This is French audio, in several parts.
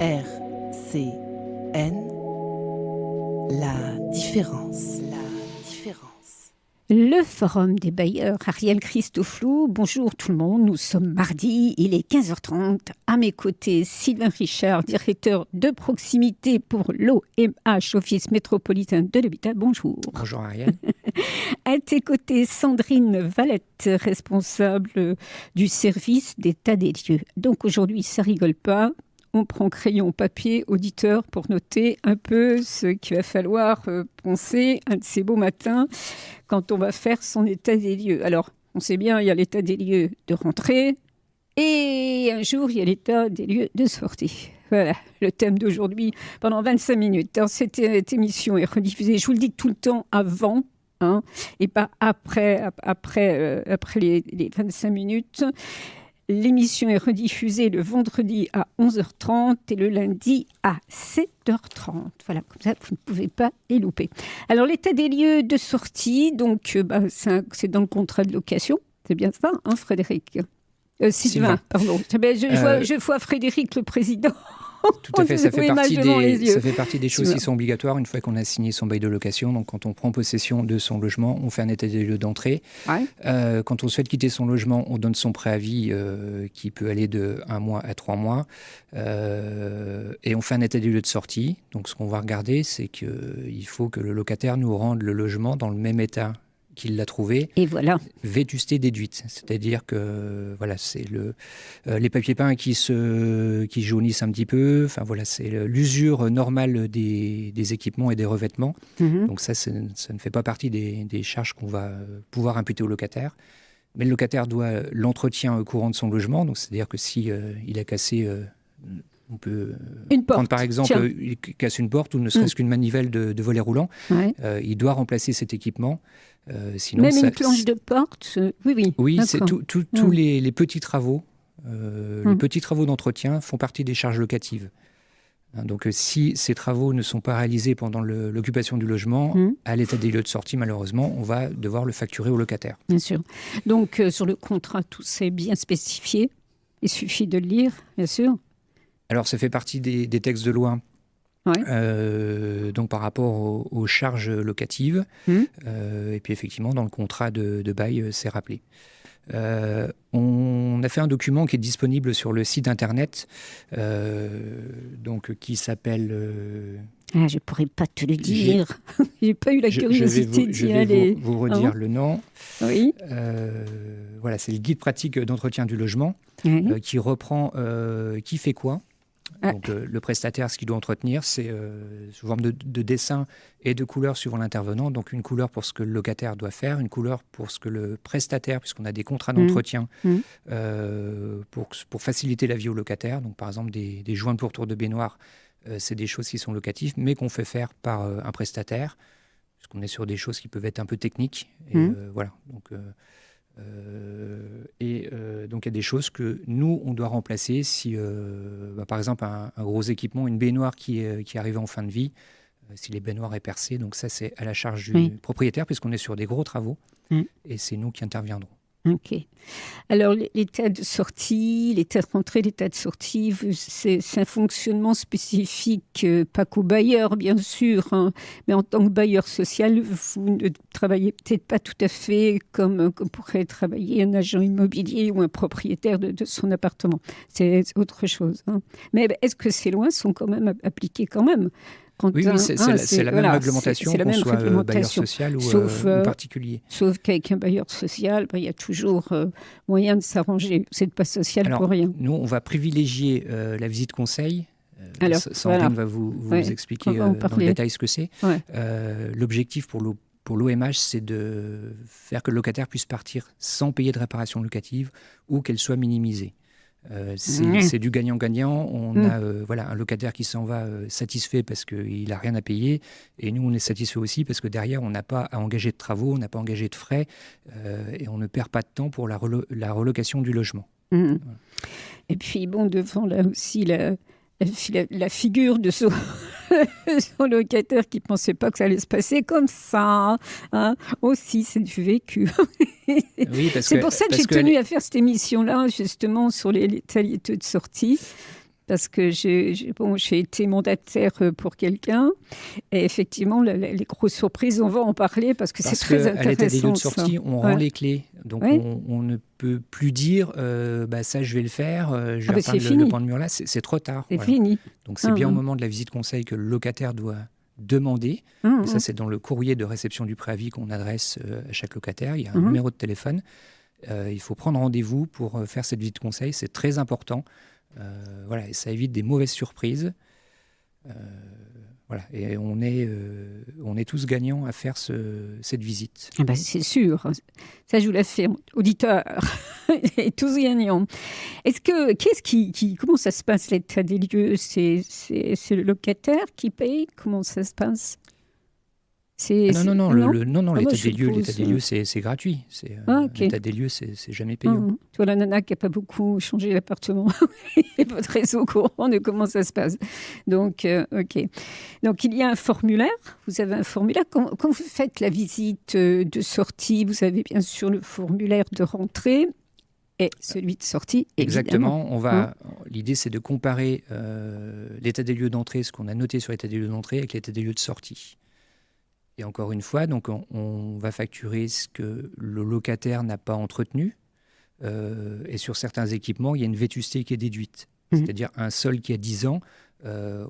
RCN, la différence. Le Forum des bailleurs, Ariel Christofflou. Bonjour tout le monde, nous sommes mardi, il est 15h30. À mes côtés, Sylvain Richard, directeur de proximité pour l'OMH, Office métropolitain de l'habitat. Bonjour. Bonjour Ariel. À tes côtés, Sandrine Valette, responsable du service d'état des lieux. Donc aujourd'hui, ça rigole pas. On prend crayon, papier, auditeur pour noter un peu ce qu'il va falloir penser un de ces beaux matins quand on va faire son état des lieux. Alors, on sait bien, il y a l'état des lieux de rentrée et un jour, il y a l'état des lieux de sortie. Voilà, le thème d'aujourd'hui pendant 25 minutes. Alors, cette émission est rediffusée, je vous le dis tout le temps, avant, et pas après les 25 minutes. L'émission est rediffusée le vendredi à 11h30 et le lundi à 7h30. Voilà, comme ça, vous ne pouvez pas les louper. Alors, l'état des lieux de sortie, donc, c'est dans le contrat de location. C'est bien ça, Frédéric Sylvain, pardon. Je vois Frédéric, le président. Tout à fait, ça fait partie des choses qui sont obligatoires une fois qu'on a signé son bail de location. Donc, quand on prend possession de son logement, on fait un état des lieux d'entrée. Ouais. Quand on souhaite quitter son logement, on donne son préavis qui peut aller de 1 mois à 3 mois. Et on fait un état des lieux de sortie. Donc, ce qu'on va regarder, c'est qu'il faut que le locataire nous rende le logement dans le même état qu'il l'a trouvé, et voilà. Vétusté déduite. C'est-à-dire que voilà, c'est les papiers peints qui jaunissent un petit peu. Enfin voilà, c'est l'usure normale des équipements et des revêtements. Mm-hmm. Donc ça ne fait pas partie des charges qu'on va pouvoir imputer au locataire. Mais le locataire doit l'entretien courant de son logement. Donc c'est-à-dire que si il a cassé on peut prendre par exemple, il casse une porte ou ne serait-ce qu'une manivelle de volet roulant. Ouais. Il doit remplacer cet équipement. Sinon, même une planche de porte, oui. Oui, c'est tous les petits travaux. Les petits travaux d'entretien font partie des charges locatives. Donc si ces travaux ne sont pas réalisés pendant l'occupation du logement, à l'état des lieux de sortie, malheureusement, on va devoir le facturer au locataire. Bien sûr. Donc sur le contrat, tout c'est bien spécifié. Il suffit de le lire, bien sûr. Alors, ça fait partie des textes de loi. Ouais. Donc, par rapport aux charges locatives. Et puis, effectivement, dans le contrat de bail, c'est rappelé. On a fait un document qui est disponible sur le site internet, donc, qui s'appelle... je ne pourrais pas te le dire. Je n'ai pas eu la curiosité d'y aller. Je vais vous redire le nom. Oui. Voilà, c'est le guide pratique d'entretien du logement qui reprend qui fait quoi. Donc, le prestataire, ce qu'il doit entretenir, c'est sous forme de dessin et de couleurs suivant l'intervenant. Donc, une couleur pour ce que le locataire doit faire, une couleur pour ce que le prestataire, puisqu'on a des contrats d'entretien, pour faciliter la vie au locataire. Donc, par exemple, des joints de pourtour de baignoire, c'est des choses qui sont locatives, mais qu'on fait faire par un prestataire, puisqu'on est sur des choses qui peuvent être un peu techniques. Et, voilà. Donc, donc, il y a des choses que nous, on doit remplacer si, par exemple, un gros équipement, une baignoire qui arrive en fin de vie, si les baignoires est percée. Donc ça, c'est à la charge du propriétaire, puisqu'on est sur des gros travaux, et c'est nous qui interviendrons. Ok. Alors, l'état de sortie, l'état de rentrée, l'état de sortie, c'est un fonctionnement spécifique, pas qu'au bailleur, bien sûr, mais en tant que bailleur social, vous ne travaillez peut-être pas tout à fait comme pourrait travailler un agent immobilier ou un propriétaire de son appartement. C'est autre chose. Mais est-ce que ces lois sont quand même appliquées quand même ? Oui, c'est la même réglementation qu'on soit bailleur social ou particulier. Sauf qu'avec un bailleur social, il y a toujours moyen de s'arranger. C'est pas social pour rien. Nous, on va privilégier la visite conseil. Sandrine va vous expliquer dans le détail ce que c'est. Ouais. L'objectif pour l'OMH, c'est de faire que le locataire puisse partir sans payer de réparation locative ou qu'elle soit minimisée. C'est du gagnant-gagnant. On a un locataire qui s'en va satisfait parce qu'il n'a rien à payer, et nous on est satisfait aussi parce que derrière on n'a pas à engager de travaux, on n'a pas engagé de frais, et on ne perd pas de temps pour la relocation du logement. Voilà. Et puis devant là aussi la figure de son locataire qui ne pensait pas que ça allait se passer comme ça. Aussi, c'est du vécu. C'est pour ça que j'ai tenu à faire cette émission-là, justement, sur les talités de sortie. parce que j'ai été mandataire pour quelqu'un. Et effectivement, les grosses surprises, on va en parler parce que c'est très intéressant. À l'état des lieux de sortie, on rend les clés. Donc, on ne peut plus dire ça, je vais le faire, je vais repeindre le pan de mur là. C'est trop tard. C'est fini. Donc, c'est bien au moment de la visite conseil que le locataire doit demander. Et ça, c'est dans le courrier de réception du préavis qu'on adresse à chaque locataire. Il y a un numéro de téléphone. Il faut prendre rendez-vous pour faire cette visite conseil. C'est très important. Et ça évite des mauvaises surprises. Et on est tous gagnants à faire cette visite. C'est sûr, ça je vous l'affirme, auditeurs, et tous gagnants. Comment ça se passe l'état des lieux? C'est le locataire qui paye? Comment ça se passe? Non, l'état des lieux, c'est gratuit. L'état des lieux, c'est jamais payant. Tu vois, la nana qui n'a pas beaucoup changé l'appartement, elle n'est pas très au courant de comment ça se passe. Donc, OK. Donc, il y a un formulaire. Vous avez un formulaire. Quand vous faites la visite de sortie, vous avez bien sûr le formulaire de rentrée et celui de sortie, évidemment. Exactement. L'idée, c'est de comparer l'état des lieux d'entrée, ce qu'on a noté sur l'état des lieux d'entrée, avec l'état des lieux de sortie. Et encore une fois, donc on va facturer ce que le locataire n'a pas entretenu. Et sur certains équipements, il y a une vétusté qui est déduite. C'est-à-dire un sol qui a 10 ans, on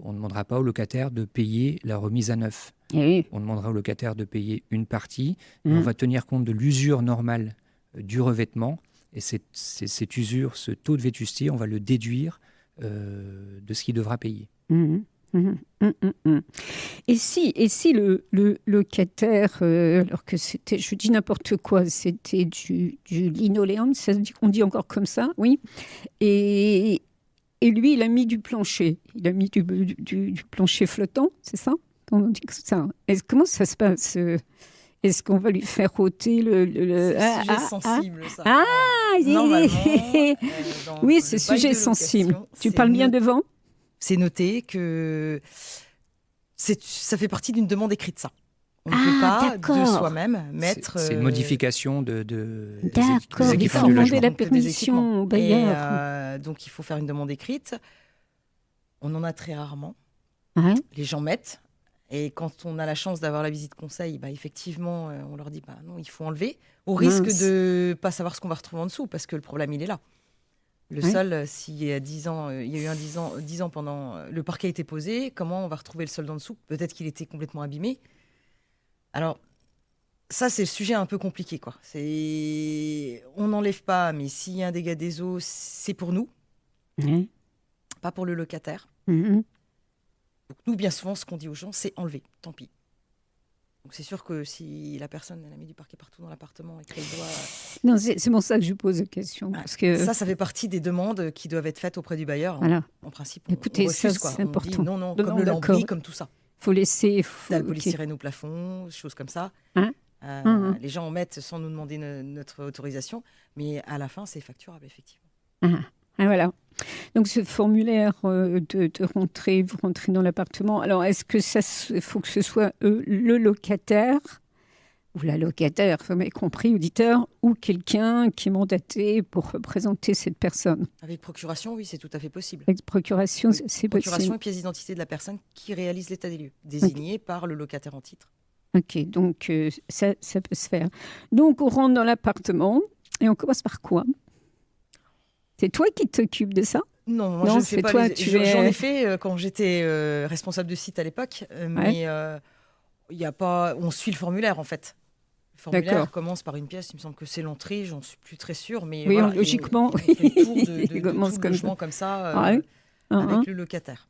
ne demandera pas au locataire de payer la remise à neuf. On demandera au locataire de payer une partie. Et on va tenir compte de l'usure normale du revêtement. Et cette usure, ce taux de vétusté, on va le déduire de ce qu'il devra payer. Et si le locataire, alors que c'était, je dis n'importe quoi, c'était du linoléum, on dit encore comme ça, oui, et lui, il a mis du plancher, il a mis du plancher flottant, c'est ça? On dit que ça. Comment ça se passe? Est-ce qu'on va lui faire ôter le... C'est sujet sensible, ça. Normalement, oui, c'est sujet sensible. Tu parles bien devant? C'est noté que ça fait partie d'une demande écrite, ça. On ne peut pas de soi-même mettre... C'est une modification des D'accord, il faut demander la permission au bailleur. Donc il faut faire une demande écrite. On en a très rarement. Les gens mettent. Et quand on a la chance d'avoir la visite conseil, effectivement, on leur dit non, il faut enlever, au risque de ne pas savoir ce qu'on va retrouver en dessous, parce que le problème, il est là. Le sol, s'il y a 10 ans, il y a eu 10 ans pendant le parquet a été posé, comment on va retrouver le sol en dessous? Peut-être qu'il était complètement abîmé. Alors, ça, c'est le sujet un peu compliqué, quoi. On n'enlève pas, mais s'il y a un dégât des eaux, c'est pour nous, pas pour le locataire. Donc, nous, bien souvent, ce qu'on dit aux gens, c'est enlever, tant pis. Donc c'est sûr que si la personne elle a mis du parquet partout dans l'appartement et qu'elle doit... Non, c'est pour ça que je pose la question. Parce que... Ça fait partie des demandes qui doivent être faites auprès du bailleur. Voilà. En principe, écoutez, on refuse, ça, c'est important. On dit non, comme le lambris, comme tout ça. Il faut laisser... La polystyrène au plafond, choses comme ça. Les gens en mettent sans nous demander notre autorisation, mais à la fin, c'est facturable, effectivement. Voilà. Donc, ce formulaire de rentrée, vous rentrez dans l'appartement. Alors, est-ce que il faut que ce soit le locataire ou la locataire, vous m'avez compris, auditeur, ou quelqu'un qui est mandaté pour représenter cette personne? Avec procuration, oui, c'est tout à fait possible. Avec procuration, c'est possible. Procuration et pièce d'identité de la personne qui réalise l'état des lieux, désignée par le locataire en titre. Ok, donc ça peut se faire. Donc, on rentre dans l'appartement et on commence par quoi? C'est toi qui t'occupes de ça? Non, moi je ne fais pas. J'en ai fait quand j'étais responsable de site à l'époque, mais y a pas. On suit le formulaire en fait. Le formulaire commence par une pièce. Il me semble que c'est l'entrée. J'en suis plus très sûre, mais oui, voilà, logiquement, on fait le tour de tout le logement comme ça avec le locataire.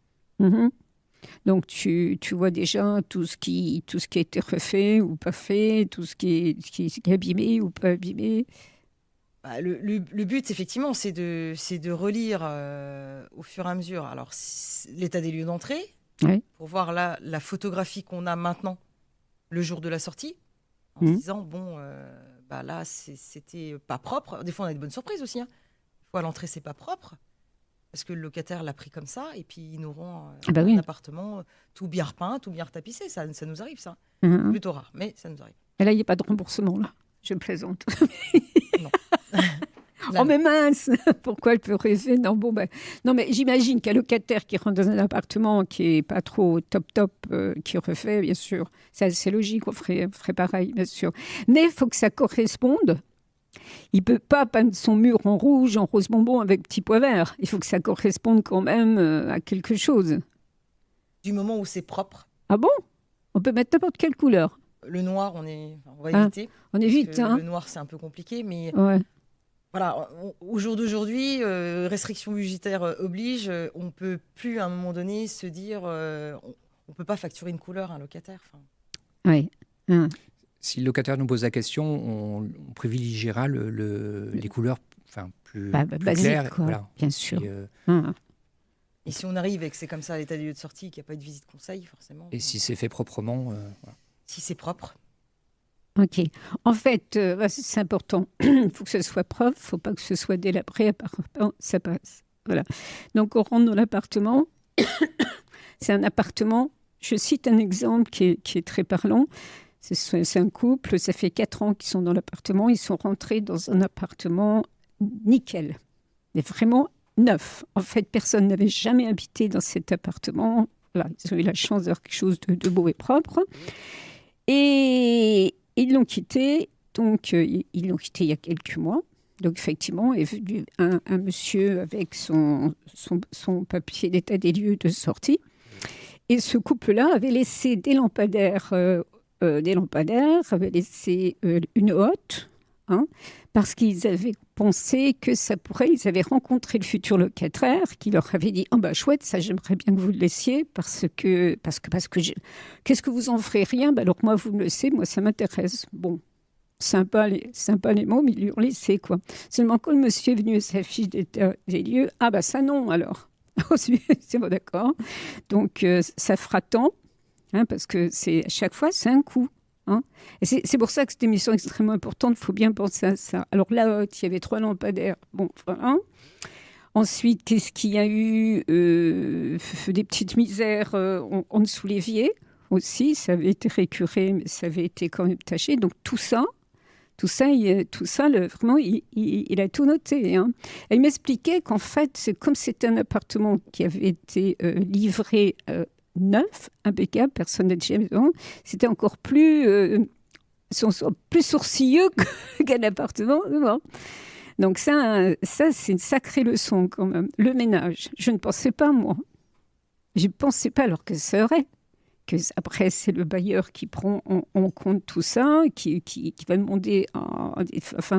Donc tu vois déjà tout ce qui a été refait ou pas fait, tout ce qui est abîmé ou pas abîmé. Le but, effectivement, c'est de relire au fur et à mesure l'état des lieux d'entrée, pour voir la photographie qu'on a maintenant, le jour de la sortie, en se disant, là, c'était pas propre. Des fois, on a de bonnes surprises aussi. Des fois, à l'entrée, c'est pas propre, parce que le locataire l'a pris comme ça, et puis ils nous rend un appartement tout bien repeint, tout bien retapissé. Ça nous arrive, ça. C'est plutôt rare, mais ça nous arrive. Et là, il n'y a pas de remboursement, là. Je plaisante. Non. Oh mais mince, pourquoi elle peut rêver? Non, non, mais j'imagine qu'un locataire qui rentre dans un appartement qui n'est pas trop top, qui refait, bien sûr, c'est logique, on ferait pareil, bien sûr. Mais il faut que ça corresponde. Il ne peut pas peindre son mur en rouge, en rose bonbon avec petit pois vert. Il faut que ça corresponde quand même à quelque chose. Du moment où c'est propre. Ah bon? On peut mettre n'importe quelle couleur. Le noir, on va éviter. On évite, hein. Le noir, c'est un peu compliqué, mais... Ouais. Voilà, au jour d'aujourd'hui, restriction budgétaire oblige, on ne peut plus à un moment donné se dire on ne peut pas facturer une couleur à un locataire. Oui. Si le locataire nous pose la question, on privilégiera les couleurs plus basiques, claires. Quoi, voilà. Bien sûr. Et si on arrive et que c'est comme ça à l'état des lieux de sortie, qu'il n'y a pas de visite conseil, forcément. Et si c'est fait proprement. Voilà. Si c'est propre. Ok. En fait, c'est important. Il faut que ce soit propre. Il ne faut pas que ce soit délabré. Ça passe. Voilà. Donc, on rentre dans l'appartement. C'est un appartement. Je cite un exemple qui est très parlant. C'est un couple. Ça fait 4 ans qu'ils sont dans l'appartement. Ils sont rentrés dans un appartement nickel. Mais vraiment neuf. En fait, personne n'avait jamais habité dans cet appartement. Voilà. Ils ont eu la chance d'avoir quelque chose de beau et propre. Et ils l'ont quitté, donc ils l'ont quitté il y a quelques mois. Donc effectivement, est venu un monsieur avec son papier d'état des lieux de sortie. Et ce couple-là avait laissé des lampadaires, avait laissé une hotte, parce qu'ils avaient pensé que ça pourrait... Ils avaient rencontré le futur locataire qui leur avait dit « Oh ben chouette, ça j'aimerais bien que vous le laissiez parce que qu'est-ce que vous en ferez? Rien. Alors moi, vous me le laissez, moi ça m'intéresse. » Bon, sympa les mots, mais ils lui ont laissé quoi. Seulement quand le monsieur est venu à sa fiche d'état des lieux, « Ah ben ça non alors. » C'est bon, d'accord. Donc ça fera tant, parce que à chaque fois c'est un coût. Et c'est pour ça que cette émission est extrêmement importante, il faut bien penser à ça. Alors là, il y avait 3 lampadaires. Bon, voilà. Ensuite, qu'est-ce qu'il y a eu? Des petites misères en dessous l'évier aussi, ça avait été récuré, mais ça avait été quand même taché. Donc tout ça, vraiment, il a tout noté. Et il m'expliquait qu'en fait, comme c'était un appartement qui avait été livré... neuf, impeccable, personne n'a jamais besoin. C'était encore plus sourcilleux qu'un appartement. Donc ça c'est une sacrée leçon quand même. Le ménage, je ne pensais pas, moi. Je ne pensais pas, alors que ça aurait. Après, c'est le bailleur qui prend en compte tout ça, qui va demander à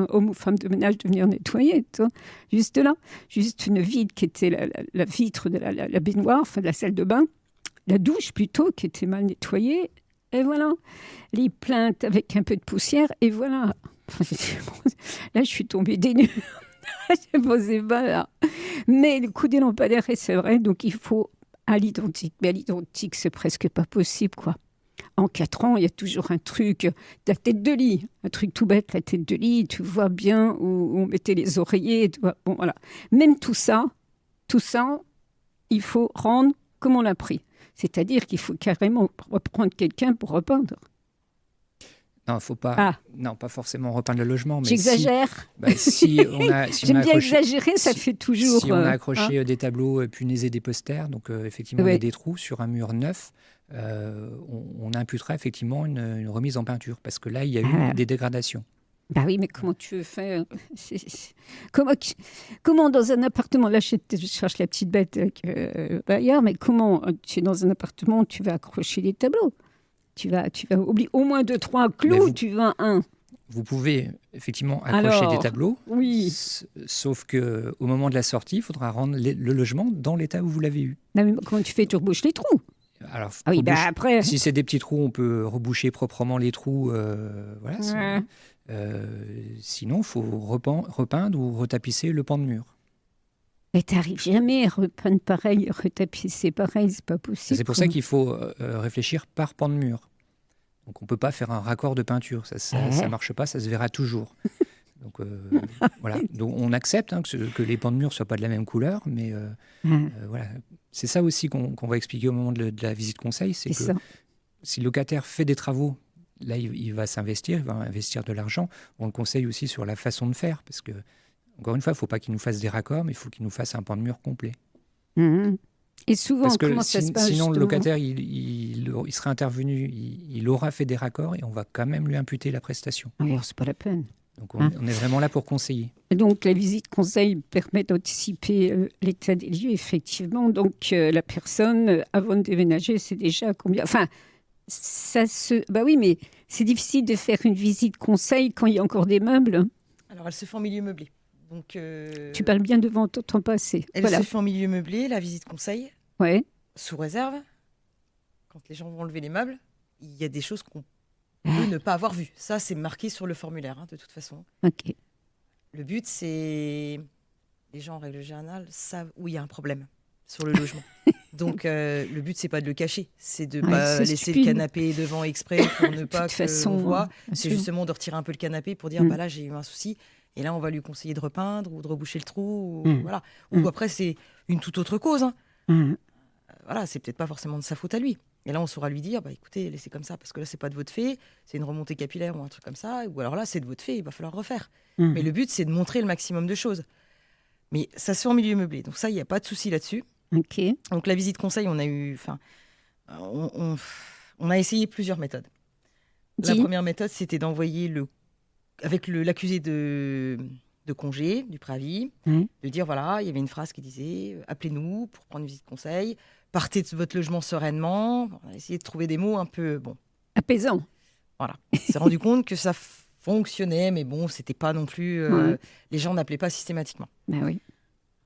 hommes ou femmes de ménage de venir nettoyer. Juste là, juste une vitre qui était la vitre de la baignoire, de la salle de bain. La douche, plutôt, qui était mal nettoyée. Et voilà. Les plaintes avec un peu de poussière. Et voilà. Là, je suis tombée des nues. Je ne posais pas là. Mais le coup des lampadaires, c'est vrai. Donc, il faut à l'identique. Mais à l'identique, c'est presque pas possible, quoi. En 4 ans, il y a toujours un truc. La tête de lit. Un truc tout bête, la tête de lit. Tu vois bien où on mettait les oreillers. Bon, voilà. Même tout ça, il faut rendre comme on l'a pris. C'est-à-dire qu'il faut carrément reprendre quelqu'un pour repeindre. Non, il ne faut pas. Non, pas forcément repeindre le logement. Mais j'exagère. J'aime bien exagérer, ça fait toujours. Si on a accroché des tableaux punaisés des posters, donc effectivement, il y a des trous sur un mur neuf, on imputera effectivement une remise en peinture, parce que là, il y a eu des dégradations. Bah oui, mais comment tu veux faire? Comment dans un appartement, là je cherche la petite bête avec bailleur, mais comment tu es dans un appartement, tu vas accrocher des tableaux? Tu vas oublier au moins 2-3 clous, tu vas un. Vous pouvez effectivement accrocher des tableaux, oui. Sauf qu'au moment de la sortie, il faudra rendre le logement dans l'état où vous l'avez eu. Non, mais comment tu fais? Tu rebouches les trous? Alors, après... Si c'est des petits trous, on peut reboucher proprement les trous. Voilà. Sinon, il faut repeindre ou retapisser le pan de mur. Mais t'arrives jamais à repeindre pareil, retapisser pareil, c'est pas possible. C'est pour ça qu'il faut réfléchir par pan de mur. Donc on ne peut pas faire un raccord de peinture, ça marche pas, ça se verra toujours. Donc voilà. Donc on accepte que les pans de mur ne soient pas de la même couleur, mais voilà. C'est ça aussi qu'on va expliquer au moment de la visite conseil, c'est que si le locataire fait des travaux, là il va s'investir, il va investir de l'argent. On le conseille aussi sur la façon de faire, parce que Encore une fois, il ne faut pas qu'il nous fasse des raccords, mais il faut qu'il nous fasse un pan de mur complet. Et souvent, comment ça se passe? Sinon, le locataire, il serait intervenu, il aura fait des raccords et on va quand même lui imputer la prestation. Alors, c'est pas la peine. Donc, on est vraiment là pour conseiller. Et donc, la visite conseil permet d'anticiper l'état des lieux, effectivement. Donc, la personne, avant de déménager, c'est déjà combien... Enfin, bah oui, mais c'est difficile de faire une visite conseil quand il y a encore des meubles. Alors, elle se fait en milieu meublé. Donc, tu parles bien devant ton passé. Elle se fait en milieu meublé, la visite conseil, sous réserve. Quand les gens vont enlever les meubles, il y a des choses qu'on peut ne pas avoir vues. Ça, c'est marqué sur le formulaire, de toute façon. Okay. Le but, c'est... Les gens, en règle générale, savent où il y a un problème sur le logement. Donc, le but, c'est pas de le cacher. C'est de ne pas laisser le canapé devant exprès pour ne pas qu'on voit. C'est justement de retirer un peu le canapé pour dire, là, j'ai eu un souci. Et là, on va lui conseiller de repeindre ou de reboucher le trou. Voilà. Ou après, c'est une toute autre cause. Voilà, c'est peut-être pas forcément de sa faute à lui. Et là, on saura lui dire, écoutez, laissez comme ça, parce que là, c'est pas de votre fait, c'est une remontée capillaire ou un truc comme ça. Ou alors là, c'est de votre fait, il va falloir refaire. Mais le but, c'est de montrer le maximum de choses. Mais ça se fait en milieu meublé. Donc ça, il n'y a pas de souci là-dessus. Okay. Donc la visite conseil, on a eu... on a essayé plusieurs méthodes. La première méthode, c'était d'envoyer avec l'accusé de congé, du préavis, de dire, voilà, il y avait une phrase qui disait « Appelez-nous pour prendre une visite conseil, partez de votre logement sereinement ». On a essayé de trouver des mots un peu... apaisants. Voilà. On s'est rendu compte que ça fonctionnait, mais bon, c'était pas non plus... Les gens n'appelaient pas systématiquement. Oui.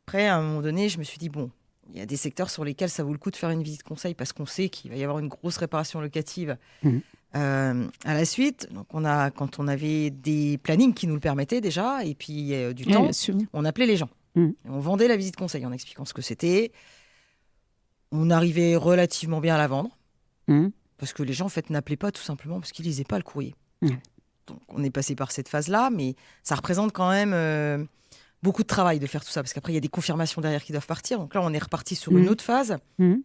Après, à un moment donné, je me suis dit, il y a des secteurs sur lesquels ça vaut le coup de faire une visite conseil parce qu'on sait qu'il va y avoir une grosse réparation locative à la suite. Donc, quand on avait des plannings qui nous le permettaient déjà, et puis du temps, on appelait les gens. Et on vendait la visite conseil en expliquant ce que c'était. On arrivait relativement bien à la vendre parce que les gens, en fait, n'appelaient pas tout simplement parce qu'ils lisaient pas le courrier. Donc, on est passé par cette phase-là, mais ça représente quand même... beaucoup de travail de faire tout ça, parce qu'après, il y a des confirmations derrière qui doivent partir. Donc là, on est reparti sur une autre phase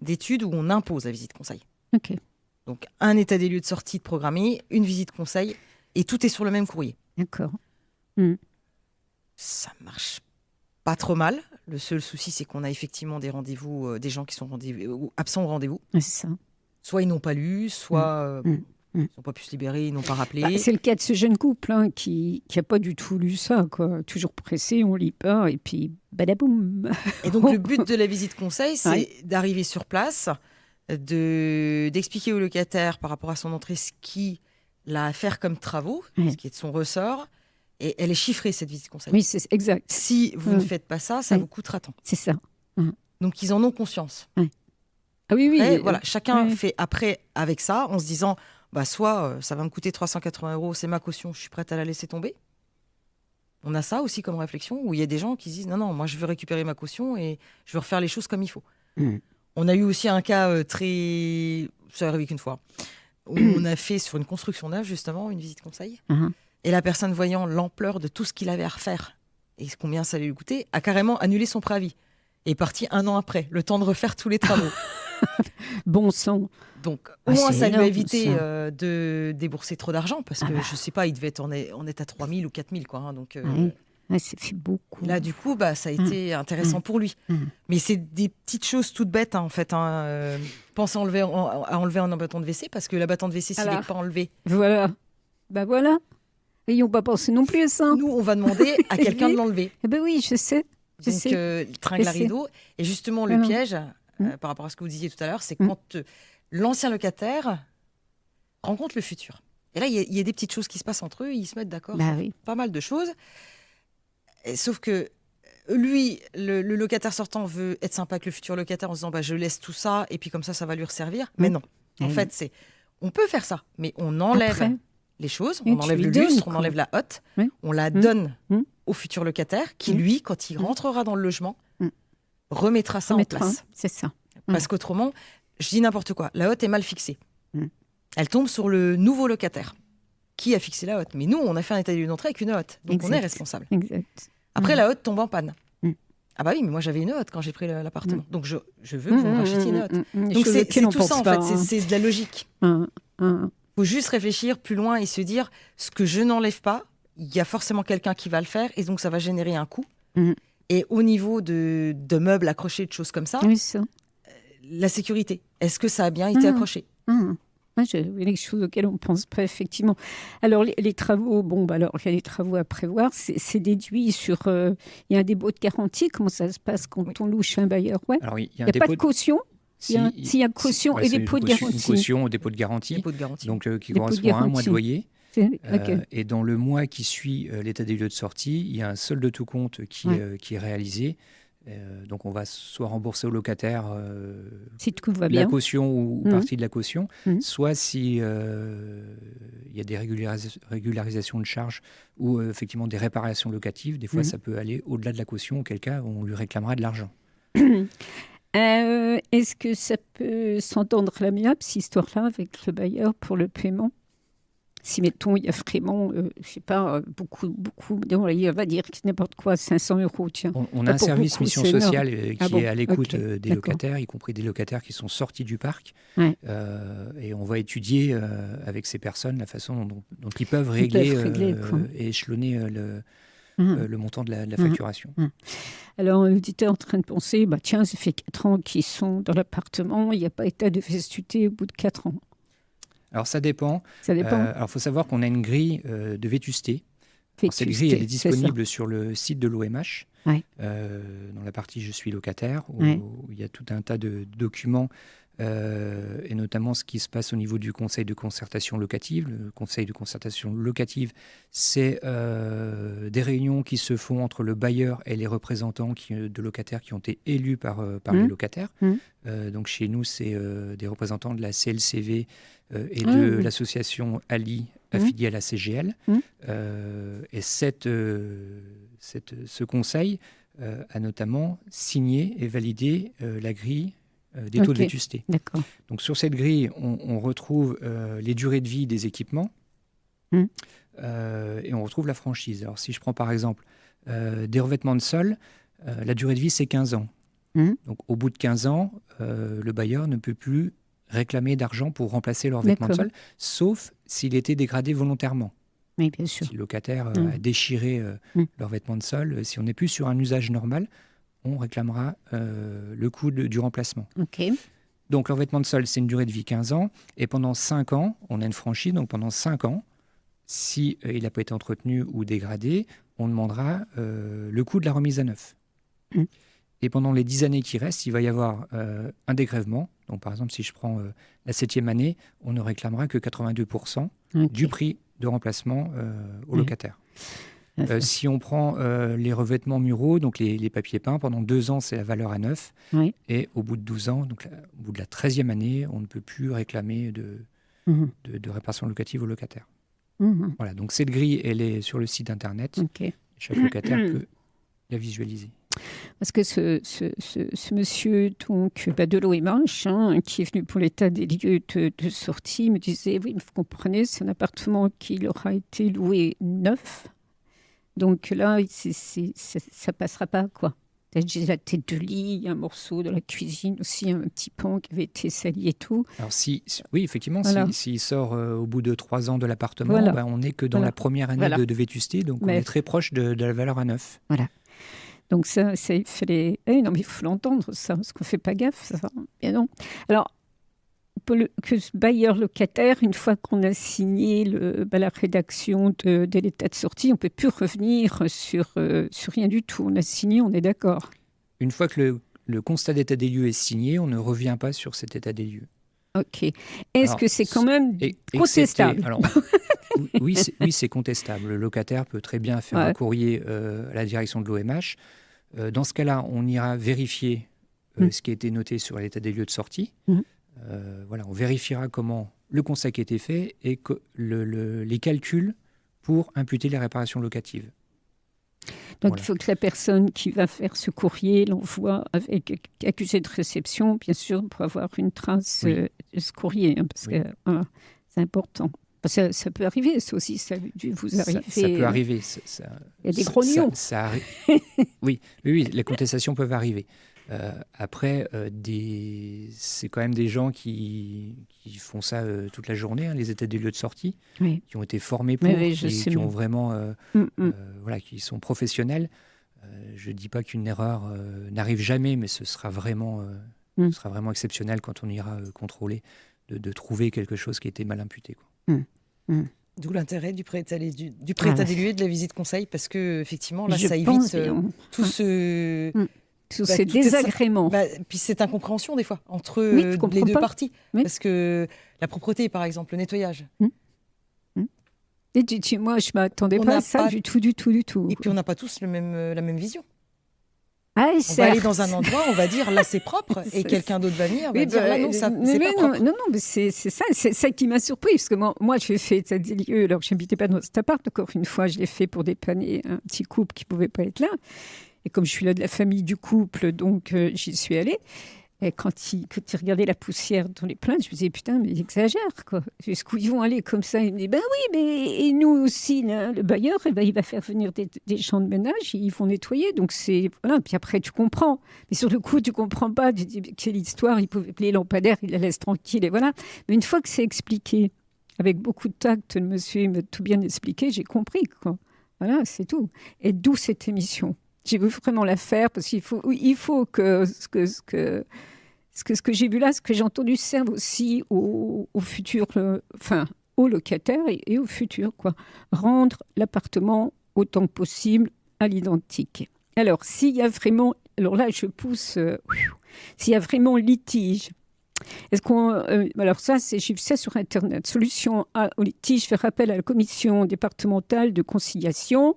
d'études où on impose la visite conseil. Okay. Donc, un état des lieux de sortie de programmé, une visite conseil, et tout est sur le même courrier. D'accord. Ça marche pas trop mal. Le seul souci, c'est qu'on a effectivement des rendez-vous, des gens qui sont absents au rendez-vous. C'est ça. Soit ils n'ont pas lu, soit... Ils n'ont pas pu se libérer, ils n'ont pas rappelé. C'est le cas de ce jeune couple qui n'a pas du tout lu ça, quoi. Toujours pressé, on lit pas, et puis badaboum. Et donc le but de la visite conseil, c'est d'arriver sur place, d'expliquer au locataire par rapport à son entrée ce qu'il a à faire comme travaux, ce qui est de son ressort. Et elle est chiffrée, cette visite conseil. Oui, c'est exact. Si vous ne faites pas ça, ça vous coûtera tant. C'est ça. Donc ils en ont conscience. Ah oui, après, voilà, chacun fait après avec ça, en se disant... soit ça va me coûter 380 €, c'est ma caution, je suis prête à la laisser tomber. On a ça aussi comme réflexion, où il y a des gens qui se disent non, moi je veux récupérer ma caution et je veux refaire les choses comme il faut. On a eu aussi un cas très... Ça est arrivé qu'une fois, où on a fait sur une construction neuve, justement, une visite conseil. Et la personne, voyant l'ampleur de tout ce qu'il avait à refaire et combien ça allait lui coûter, a carrément annulé son préavis. Et est parti 1 an après, le temps de refaire tous les travaux. Bon sang. Donc, au moins, ça lui a évité de débourser trop d'argent, parce que, je ne sais pas, il devait être en état 3 000 ou 4 000, quoi. Hein, donc, ça fait beaucoup. Là, du coup, ça a été intéressant pour lui. Mais c'est des petites choses toutes bêtes, en fait. Pense à enlever un bâton de WC, parce que la bâton de WC, s'il n'est pas enlevé... Voilà. Voilà. N'ayons pas pensé non plus à ça. Nous, on va demander à quelqu'un de l'enlever. Oui, je sais. Donc, tringle à rideau. Et justement, le piège, par rapport à ce que vous disiez tout à l'heure, c'est quand l'ancien locataire rencontre le futur. Et là, il y a des petites choses qui se passent entre eux, ils se mettent d'accord sur pas mal de choses. Sauf que lui, le locataire sortant veut être sympa avec le futur locataire en se disant je laisse tout ça, et puis comme ça va lui resservir. Mais non. En fait, on peut faire ça, mais on enlève les choses, on enlève le lustre, on enlève la hotte, on la donne au futur locataire qui, lui, quand il rentrera dans le logement, remettra ça en place. C'est ça. Parce qu'autrement, je dis n'importe quoi, la hotte est mal fixée. Elle tombe sur le nouveau locataire qui a fixé la hotte. Mais nous, on a fait un état des lieux d'entrée avec une hotte, donc on est responsable. Exact. Après, la hotte tombe en panne. Ah bah oui, mais moi j'avais une hotte quand j'ai pris l'appartement. Donc je veux que vous me rachetiez une hotte. Donc c'est tout ça en fait, c'est de la logique. Faut juste réfléchir plus loin et se dire, ce que je n'enlève pas, il y a forcément quelqu'un qui va le faire, et donc ça va générer un coût. Et au niveau de meubles accrochés, de choses comme ça, la sécurité, est-ce que ça a bien été accroché? C'est des choses auxquelles on ne pense pas, effectivement. Alors, les travaux, alors, il y a des travaux à prévoir. C'est déduit sur... il y a un dépôt de garantie. Comment ça se passe quand on loue chez un bailleur? Alors, il n'y a pas de caution. S'il y a caution et dépôt de garantie. Une caution au dépôt de garantie. Donc, qui correspond à un mois de loyer. Et dans le mois qui suit l'état des lieux de sortie, il y a un solde de tout compte qui est réalisé. Donc on va soit rembourser au locataire si tout va la caution ou partie de la caution, soit si il y a des régularisations de charges ou effectivement des réparations locatives, des fois ça peut aller au-delà de la caution, auquel cas on lui réclamera de l'argent. Est-ce que ça peut s'entendre à l'amiable, cette histoire-là, avec le bailleur pour le paiement? Si, mettons, il y a vraiment, je ne sais pas, beaucoup, on va dire n'importe quoi, 500 €, tiens. On a un service mission sociale qui est à l'écoute des locataires, y compris des locataires qui sont sortis du parc. Et on va étudier avec ces personnes la façon dont ils peuvent régler et échelonner le montant de la facturation. Alors, l'auditeur est en train de penser, tiens, ça fait 4 ans qu'ils sont dans l'appartement, il n'y a pas état de vestuté au bout de 4 ans. Alors, ça dépend. Alors, il faut savoir qu'on a une grille de vétusté. Cette grille, elle est disponible sur le site de l'OMH, dans la partie « Je suis locataire », où il y a tout un tas de documents, et notamment ce qui se passe au niveau du conseil de concertation locative. Le conseil de concertation locative, c'est des réunions qui se font entre le bailleur et les représentants de locataires qui ont été élus par les locataires. Donc, chez nous, c'est des représentants de la CLCV et de l'association Ali, affiliée à la CGL. Et ce conseil a notamment signé et validé la grille des taux de vétusté. Donc, sur cette grille, on retrouve les durées de vie des équipements et on retrouve la franchise. Alors, si je prends par exemple des revêtements de sol, la durée de vie, c'est 15 ans. Donc, au bout de 15 ans, le bailleur ne peut plus réclamer d'argent pour remplacer le revêtement de sol, sauf s'il était dégradé volontairement. Oui, bien sûr. Si le locataire a déchiré le revêtement de sol, si on n'est plus sur un usage normal, on réclamera le coût du remplacement. Donc, le revêtement de sol, c'est une durée de vie 15 ans. Et pendant 5 ans, on a une franchise. Donc, pendant 5 ans, si il n'a pas été entretenu ou dégradé, on demandera le coût de la remise à neuf. Et pendant les 10 années qui restent, il va y avoir un dégrèvement. Donc, par exemple, si je prends la 7e année, on ne réclamera que 82% du prix de remplacement au locataire. Si on prend les revêtements muraux, donc les papiers peints, pendant 2 ans, c'est la valeur à neuf. Et au bout de 12 ans, donc au bout de la 13e année, on ne peut plus réclamer de réparation locative au locataire. Voilà, donc cette grille, elle est sur le site internet. Chaque locataire peut la visualiser. Parce que ce monsieur donc, de l'OMH, qui est venu pour l'état des lieux de sortie, me disait, oui, vous comprenez, c'est un appartement qui leur a été loué neuf. Donc là, ça passera pas, quoi. J'ai la tête de lit, un morceau de la cuisine aussi, un petit pan qui avait été sali et tout. Alors oui, effectivement, s'il sort au bout de 3 ans de l'appartement, on n'est que dans la première année de vétusté, donc on est très proche de la valeur à neuf. Voilà. Donc ça il fallait... non, mais il faut l'entendre, ça, parce qu'on ne fait pas gaffe, ça. Bien non. Alors, que ce bailleur locataire, une fois qu'on a signé la rédaction de l'état de sortie, on ne peut plus revenir sur rien du tout. On a signé, on est d'accord. Une fois que le constat d'état des lieux est signé, on ne revient pas sur cet état des lieux. Ok. Est-ce que c'est quand même contestable? Oui, c'est contestable. Le locataire peut très bien faire un courrier à la direction de l'OMH. Dans ce cas-là, on ira vérifier ce qui a été noté sur l'état des lieux de sortie. On vérifiera comment le constat qui a été fait et les calculs pour imputer les réparations locatives. Donc, il faut que la personne qui va faire ce courrier l'envoie avec accusé de réception, bien sûr, pour avoir une trace de ce courrier, parce que c'est important. Ça peut arriver, ça aussi, ça a dû vous arriver. Ça peut arriver. Il y a des grognons. Oui, les contestations peuvent arriver. Après, c'est quand même des gens qui font ça toute la journée, les états des lieux de sortie, qui ont été formés pour, qui ont vraiment, qui sont professionnels. Je ne dis pas qu'une erreur n'arrive jamais, mais ce sera vraiment exceptionnel quand on ira contrôler de trouver quelque chose qui était mal imputé, quoi. D'où l'intérêt du pré-état des lieux et de la visite conseil, parce que effectivement là, ça évite tout ces désagréments. Puis cette incompréhension des fois entre les deux parties, parce que la propreté, par exemple, le nettoyage. Et moi, je m'attendais pas à ça du tout. Et puis on n'a pas tous la même vision. On va aller dans un endroit, on va dire là c'est propre, et quelqu'un d'autre va venir, va dire là non, c'est pas propre. Non, mais c'est ça qui m'a surpris, parce que moi j'ai fait état des lieux, alors que je n'habitais pas dans cet appart, encore une fois, je l'ai fait pour dépanner un petit couple qui ne pouvait pas être là. Et comme je suis là de la famille du couple, donc j'y suis allée. Et quand il regardait la poussière dans les plaintes, je me disais, putain, mais ils exagèrent, quoi. Est-ce qu'ils vont aller comme ça? Il me dit, ben oui, mais et nous aussi, là, le bailleur, il va faire venir des gens de ménage, ils vont nettoyer. Donc c'est, voilà. Puis après, tu comprends. Mais sur le coup, tu comprends pas. Tu dis, quelle histoire, les lampadaires, il la laisse tranquille, et voilà. Mais une fois que c'est expliqué, avec beaucoup de tact, le monsieur m'a tout bien expliqué, j'ai compris, quoi. Voilà, c'est tout. Et d'où cette émission. J'ai voulu vraiment la faire, parce qu'il faut que ce que j'ai vu là, ce que j'ai entendu, serve aussi au futur, aux locataires et au futur, quoi. Rendre l'appartement autant que possible à l'identique. Alors, s'il y a vraiment, alors là, je pousse, s'il y a vraiment litige, alors ça, j'ai vu ça sur Internet. Solution au litige, faire appel à la commission départementale de conciliation.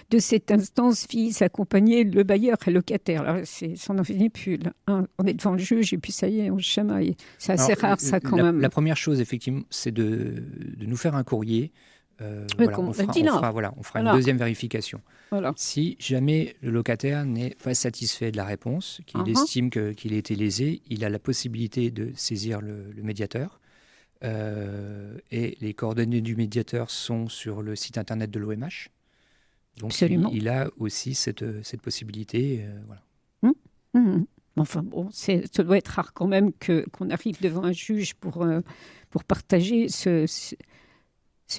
De cette instance vise à accompagner le bailleur et le locataire. Alors, ça n'en finit plus. Là. On est devant le juge et puis ça y est, on chamaille. C'est assez rare, ça, quand même. La première chose, effectivement, c'est de nous faire un courrier. On fera une deuxième vérification. Voilà. Si jamais le locataire n'est pas satisfait de la réponse, qu'il estime qu'il a été lésé, il a la possibilité de saisir le médiateur. Et les coordonnées du médiateur sont sur le site internet de l'OMH. Donc, il a aussi cette possibilité. Voilà. Enfin bon, ça doit être rare quand même qu'on arrive devant un juge pour partager ces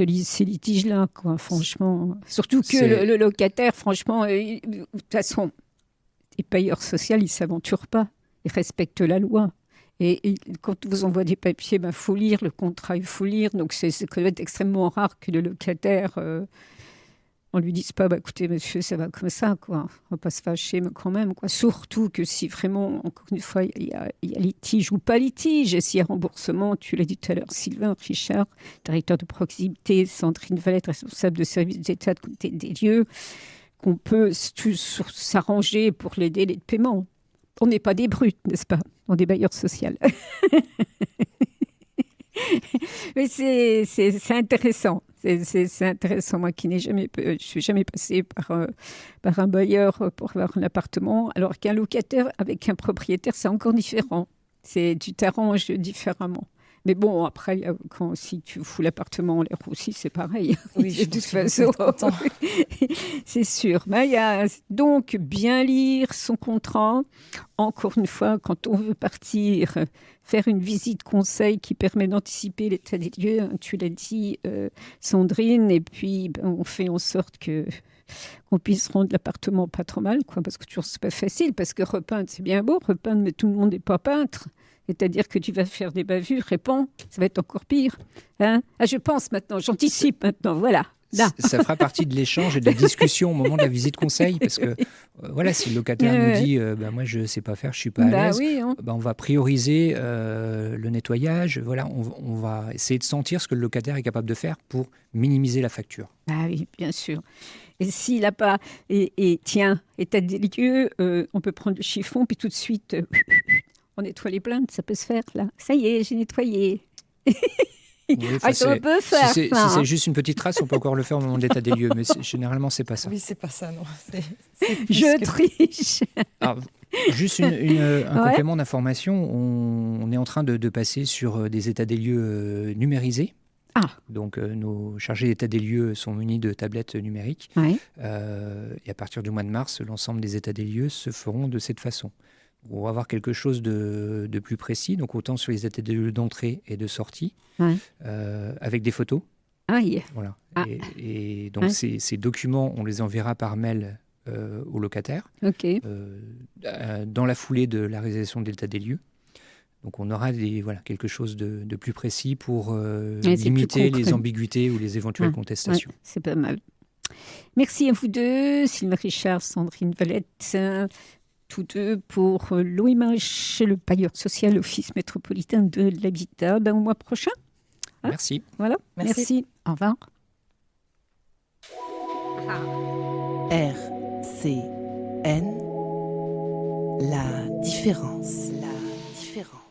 litiges-là, quoi, franchement. Surtout que le locataire, franchement, de toute façon, les payeurs sociaux, ils ne s'aventurent pas. Ils respectent la loi. Et quand on vous envoie des papiers, faut lire le contrat, il faut lire. Donc, ça doit être extrêmement rare que le locataire... on lui dise pas, écoutez, monsieur, ça va comme ça, quoi. On va pas se fâcher, mais quand même, quoi. Surtout que si vraiment, encore une fois, il y a litige ou pas litige, s'il y a remboursement, tu l'as dit tout à l'heure, Sylvain Richard, directeur de proximité, Sandrine Valette, responsable de service d'état de côté des lieux, qu'on peut s'arranger pour les délais de paiement. On n'est pas des brutes, n'est-ce pas? On est des bailleurs sociaux. Mais c'est intéressant. C'est intéressant, moi qui je suis jamais passée par un bailleur pour avoir un appartement, alors qu'un locataire avec un propriétaire, c'est encore différent. Tu t'arranges différemment. Mais bon, après, si tu fous l'appartement en l'air aussi, c'est pareil. Oui, de toute façon. C'est sûr. Mais donc, bien lire son contrat. Encore une fois, quand on veut partir, faire une visite conseil qui permet d'anticiper l'état des lieux. Tu l'as dit, Sandrine. Et puis, on fait en sorte qu'on puisse rendre l'appartement pas trop mal, quoi, parce que toujours, c'est pas facile. Parce que repeindre, c'est bien beau. Repeindre, mais tout le monde n'est pas peintre. C'est-à-dire que tu vas faire des bavures, réponds, ça va être encore pire. Hein? Je pense maintenant, j'anticipe maintenant, voilà. Là. Ça fera partie de l'échange et de la discussion au moment de la visite conseil, parce que voilà, si le locataire nous dit moi je ne sais pas faire, je ne suis pas à l'aise, oui, hein. On va prioriser le nettoyage. Voilà, on va essayer de sentir ce que le locataire est capable de faire pour minimiser la facture. Ah oui, bien sûr. Et s'il n'a pas... Et tiens, état des lieux, on peut prendre le chiffon, puis tout de suite... on nettoie les plaintes, ça peut se faire, là. Ça y est, j'ai nettoyé. Oui, ça peut faire. Si c'est juste une petite trace, on peut encore le faire au moment de l'état des lieux, mais généralement, c'est pas ça. Oui, c'est pas ça, non. Je triche. Alors, juste un complément d'information. On est en train de passer sur des états des lieux numérisés. Donc, nos chargés d'état des lieux sont munis de tablettes numériques. Et à partir du mois de mars, l'ensemble des états des lieux se feront de cette façon. On va avoir quelque chose de plus précis, donc autant sur les états des lieux d'entrée et de sortie, avec des photos. Voilà. Et donc ces documents, on les enverra par mail aux locataires Okay. Dans la foulée de la réalisation de l'état des lieux. Donc on aura quelque chose de plus précis pour limiter les ambiguïtés ou les éventuelles contestations. C'est pas mal. Merci à vous deux, Sylvain Richard, Sandrine Valette, tous deux pour l'OMH, le bailleur social, Office métropolitain de l'habitat. Au mois prochain. Hein? Merci. Voilà. Merci. Au revoir. RCN, la différence. La différence.